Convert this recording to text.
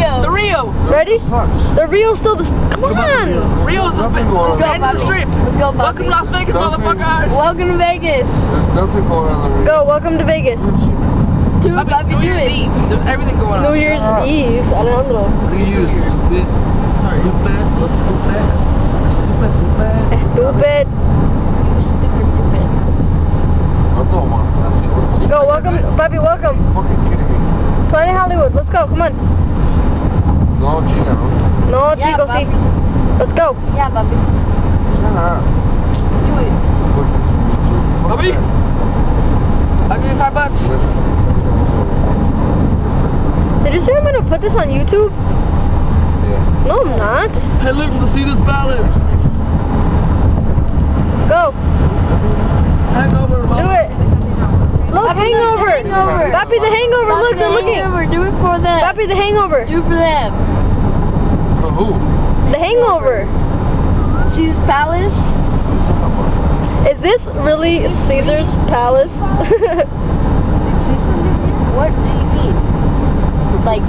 Rio. The Rio. Ready? The Rio's still the... Come on! Rio's the end of the strip. Let's go, Welcome to Las Vegas, Nothing. motherfuckers. Welcome to Vegas. There's nothing going on the Go, welcome to Vegas. New Year's Eve. There's everything going on. New Year's Eve, Alejandro. New Year's Eve. Stupid. Go, welcome, Bobby, welcome. Fucking kidding me. Planet Hollywood, let's go, come on. No, Gina, no. No, Yeah, Chico, Bobby. see. Let's go. Yeah, Bobby. Shut up. Do it. Fuck this YouTube. Fuck Bobby. that. I'll give you $5. Did you say I'm gonna put this on YouTube? Yeah. No, I'm not. Hey, look, the Caesar's Palace. Go. Hangover, Do it. Look, Bobby, hangover. the hangover. Bobby, the hangover. Bobby, Look, they're the looking. hangover. Do it for them. Bobby, the hangover. Do it for them. For who? The hangover. Caesar's Palace. Is this really Caesar's Palace? What do you mean? Like,